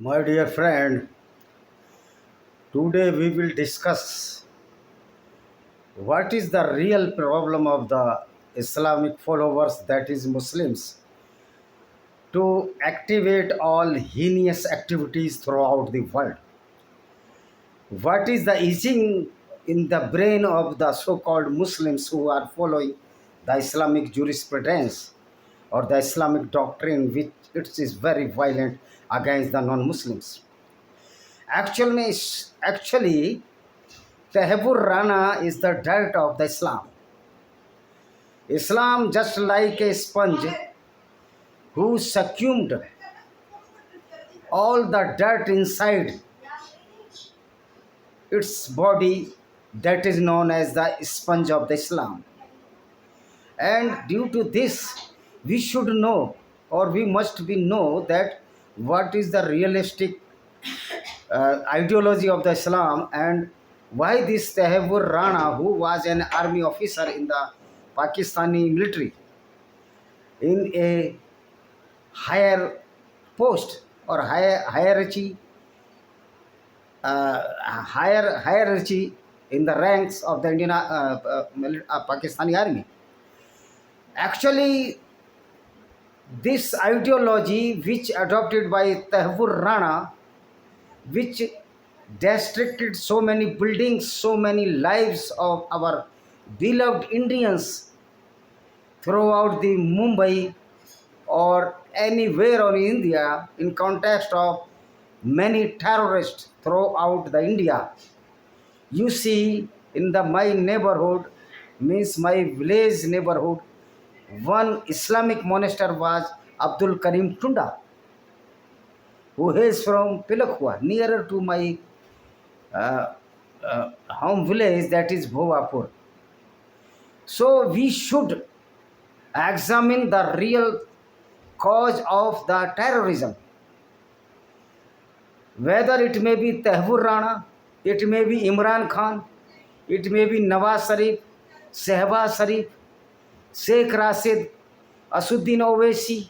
My dear friend, today we will discuss what is the real problem of the Islamic followers, that is, Muslims, to activate all heinous activities throughout the world. What is the itching in the brain of the so called Muslims who are following the Islamic jurisprudence or the Islamic doctrine, which it is very violent against the non Muslims? Actually, Tehbur Rana is the dirt of the Islam. Islam, just like a sponge who succumbed all the dirt inside its body, that is known as the sponge of the Islam. And due to this, we should know, or we must be know, that what is the realistic ideology of the Islam, and why this Tehbur Rana, who was an army officer in the Pakistani military, in a higher post or hierarchy in the ranks of the Indian Pakistani army. Actually, this ideology which adopted by Tehbur Rana, which destructed so many buildings, so many lives of our beloved Indians throughout the Mumbai or anywhere on India, in context of many terrorists throughout the India. You see, in the my neighborhood, means my village neighborhood, one Islamic monastery was Abdul Karim Tunda, who is from Pilakwa, nearer to my uh, home village, that is Bhovapur. So we should examine the real cause of the terrorism. Whether it may be Tehbur Rana, it may be Imran Khan, it may be Nawaz Sharif, Shehbaz Sharif, Sheikh Rashid, Asuddin Owaisi,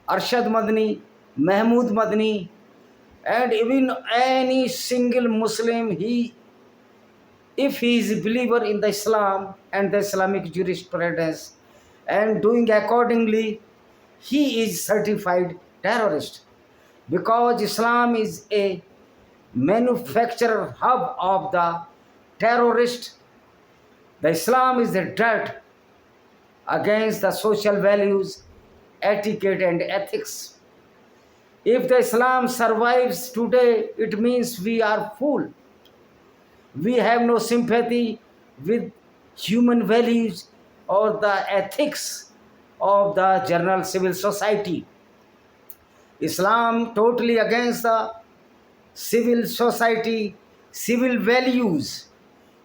Arshad Madni, Mahmood Madni, and even any single Muslim, if he is a believer in the Islam and the Islamic jurisprudence and doing accordingly, he is certified terrorist, because Islam is a manufacturer hub of the terrorist. The Islam is the dirt against the social values, etiquette, and ethics. If the Islam survives today, it means we are fool. We have no sympathy with human values or the ethics of the general civil society. Islam totally against the civil society, civil values,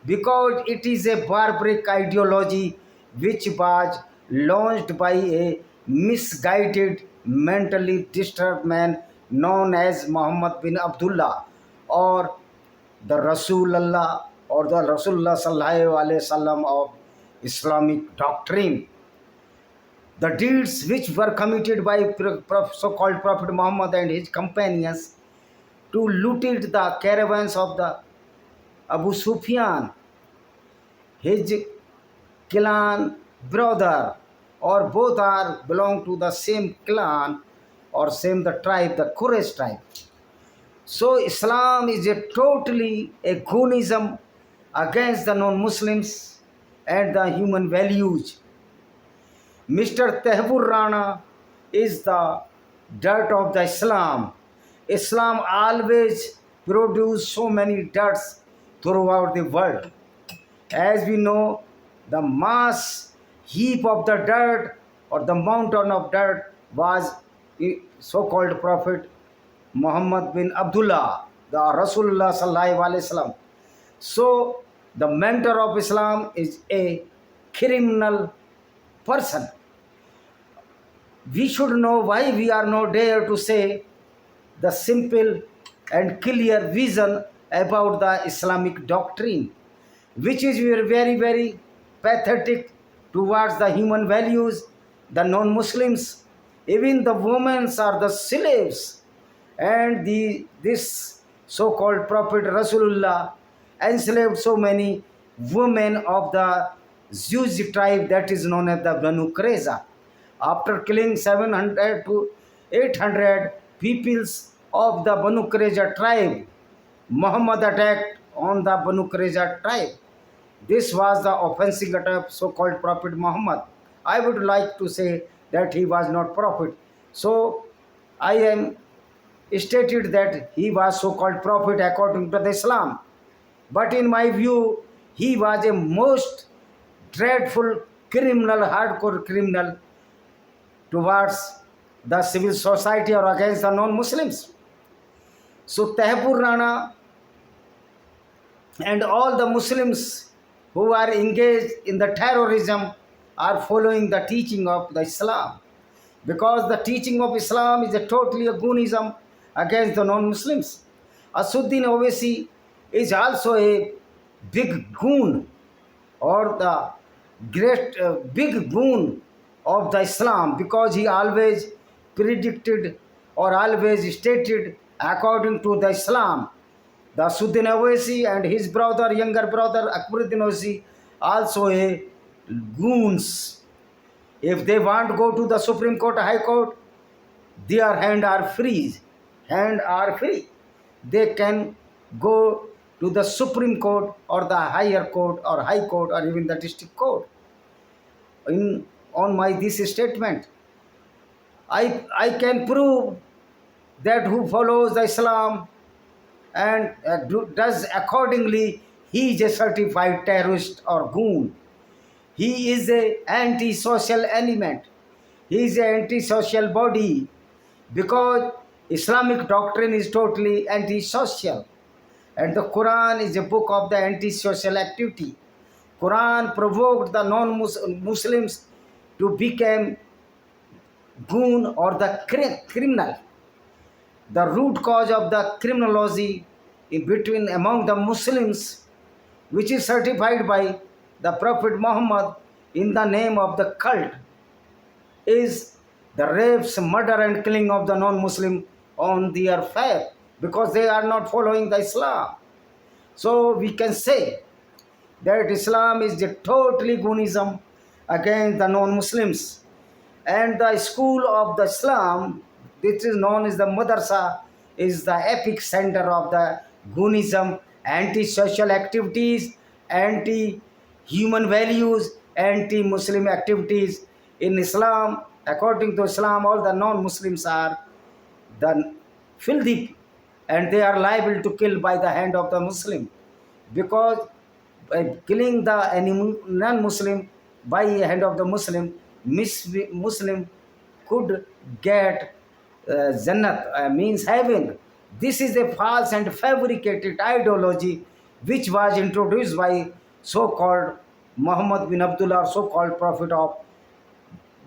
because it is a barbaric ideology which was launched by a misguided, mentally disturbed man known as Muhammad bin Abdullah, or the Rasulullah, or the Rasulullah Sallallahu Alaihi Wasallam of Islamic doctrine. The deeds which were committed by so-called Prophet Muhammad and his companions to looted the caravans of the Abu Sufyan, his clan brother, or both are belong to the same clan or same the tribe, the Quraysh tribe. So Islam is a totally a Goonism against the non-Muslims and the human values. Mr. Tehbur Rana is the dirt of the Islam. Islam always produce so many dirts throughout the world. As we know, the mass heap of the dirt or the mountain of dirt was so-called Prophet Muhammad bin Abdullah, the Rasulullah Sallallahu Alaihi Wasallam. So the mentor of Islam is a criminal person. We should know why we are not dare to say the simple and clear vision about the Islamic doctrine, which is very, very pathetic towards the human values, the non-Muslims. Even the women are the slaves, And this so-called Prophet Rasulullah enslaved so many women of the Jewish tribe that is known as the Banu Qurayza. After killing 700 to 800 peoples of the Banu Qurayza tribe, Muhammad attacked on the Banu Qurayza tribe. This was the offensive attack of so-called Prophet Muhammad. I would like to say that he was not prophet. So I am stated that he was so-called prophet according to the Islam. But in my view, he was a most dreadful criminal, hardcore criminal towards the civil society or against the non-Muslims. So Tehpur Rana and all the Muslims who are engaged in the terrorism are following the teaching of the Islam, because the teaching of Islam is a totally a goonism against the non-Muslims. Asuddin Owaisi is also a big goon, or the great big goon of the Islam, because he always predicted or always stated according to the Islam. The Asuddin Owaisi and his brother, younger brother Akbaruddin Owaisi, also a goons. If they want to go to the Supreme Court, High Court, their hand are free. Hand are free. They can go to the Supreme Court or the higher court or High Court or even the district court. On my this statement, I can prove that who follows the Islam and does accordingly, he is a certified terrorist or goon. He is a anti-social element. He is an anti-social body, because Islamic doctrine is totally anti-social. And the Quran is a book of the anti-social activity. Quran provoked the non-Muslims to become goon or the criminal. The root cause of the criminology in between among the Muslims, which is certified by the Prophet Muhammad in the name of the cult, is the rapes, murder and killing of the non-Muslim on their faith, because they are not following the Islam. So we can say that Islam is a totally goonism against the non-Muslims. And the school of the Islam, which is known as the madrasa, is the epic center of the goonism, anti-social activities, anti-human values, anti-Muslim activities. In Islam, according to Islam, all the non-Muslims are the filthy, and they are liable to kill by the hand of the Muslim, because by killing the non-Muslim by the hand of the Muslim, Muslim could get Jannat, means heaven. This is a false and fabricated ideology which was introduced by so-called Muhammad bin Abdullah, so-called prophet of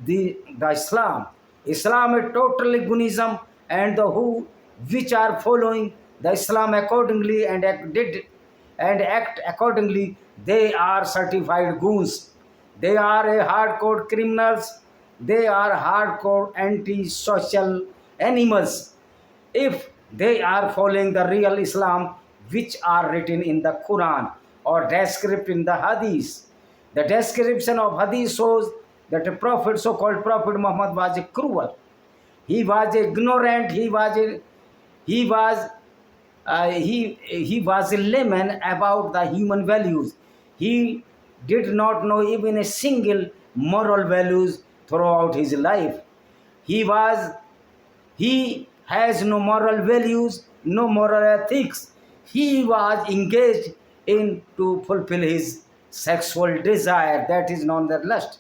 the Islam. Islam is totally goonism, and the who which are following the Islam accordingly and act accordingly, they are certified goons. They are a hardcore criminals. They are hardcore anti-social animals. If they are following the real Islam, which are written in the Quran or described in the Hadith. The description of Hadith shows that a prophet, so-called Prophet Muhammad, was a cruel. He was ignorant. He was a layman about the human values. He did not know even a single moral values throughout his life. He has no moral values, no moral ethics. He was engaged in to fulfill his sexual desire, that is known as lust,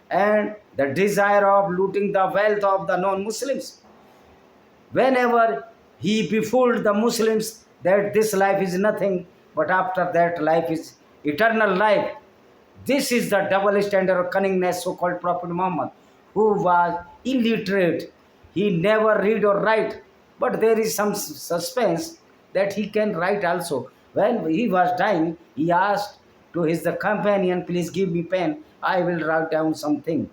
and the desire of looting the wealth of the non-Muslims. Whenever he befooled the Muslims that this life is nothing, but after that life is eternal life. This is the double standard of cunningness, so-called Prophet Muhammad, who was illiterate. He never read or write, but there is some suspense that he can write also. When he was dying, he asked to his the companion, please give me pen, I will write down something.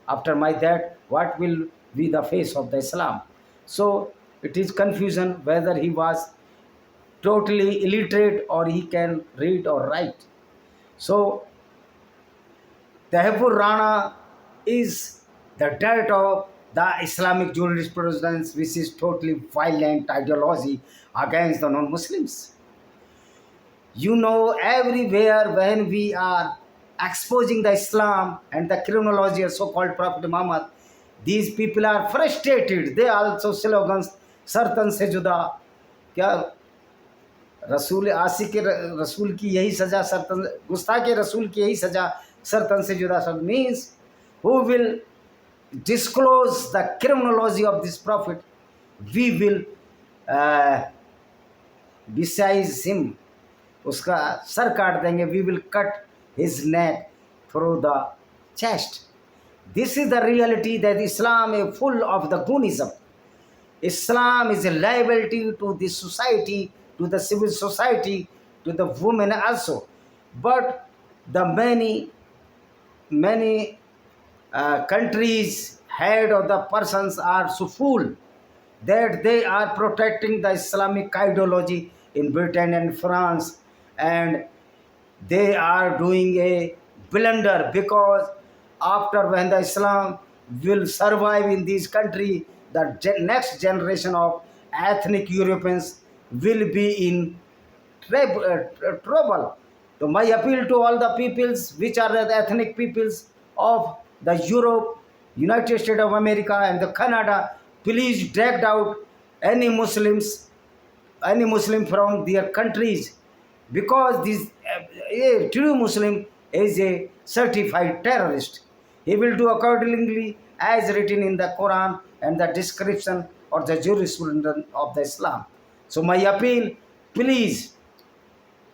After my death, what will be the face of the Islam? So It is confusion whether he was totally illiterate or he can read or write. So Tehpur Rana is the dirt of the Islamic jurisprudence, which is totally violent ideology against the non-Muslims. You know, everywhere when we are exposing the Islam and the criminology of so-called Prophet Muhammad, these people are frustrated. They also slogans सर्तन से जुदा, क्या रसूल आशिक के रसूल की यही सज़ा सर्तन, गुस्ताख के रसूल की यही सज़ा सर्तन से जुदा. सब means who will disclose the criminology of this prophet, we will besides him, उसका सर काट देंगे. We will cut his neck through the chest. This is the reality that Islam is full of the Gunism. Islam is a liability to the society, to the civil society, to the women also. But the many countries, head of the persons are so full that they are protecting the Islamic ideology in Britain and France, and they are doing a blunder, because after when the Islam will survive in this country, the next generation of ethnic Europeans will be in trouble. So my appeal to all the peoples which are the ethnic peoples of the Europe, United States of America and the Canada, please drag out any Muslim from their countries, because this a true Muslim is a certified terrorist. He will do accordingly as written in the Quran and the description or the jurisprudence of the Islam. So my appeal, please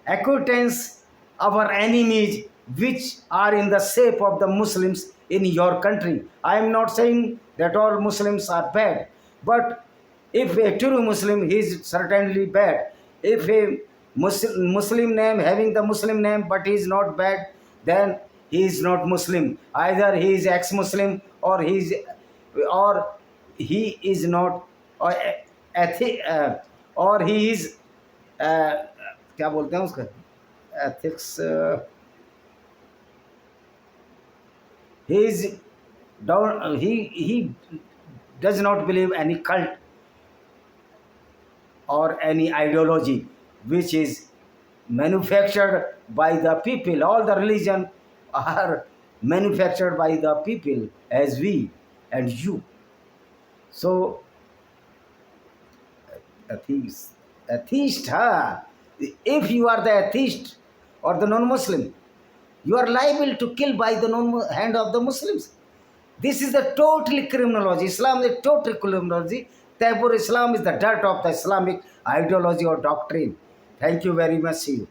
acquaintance our enemies which are in the shape of the Muslims in your country. I am not saying that all Muslims are bad, but if a true Muslim, he is certainly bad. If a Muslim name having the Muslim name but he is not bad, then he is not Muslim. Either he is ex-Muslim or he is not, or or he is क्या बोलते हैं उसका ethics, he is down, he does not believe any cult or any ideology which is manufactured by the people. All the religion are manufactured by the people as we and you. So atheist, if you are the atheist or the non-Muslim, you are liable to kill by the hand of the Muslims. This is the totally criminology. Islam is total criminology. Therefore, Islam is the dirt of the Islamic ideology or doctrine. Thank you very much. See you.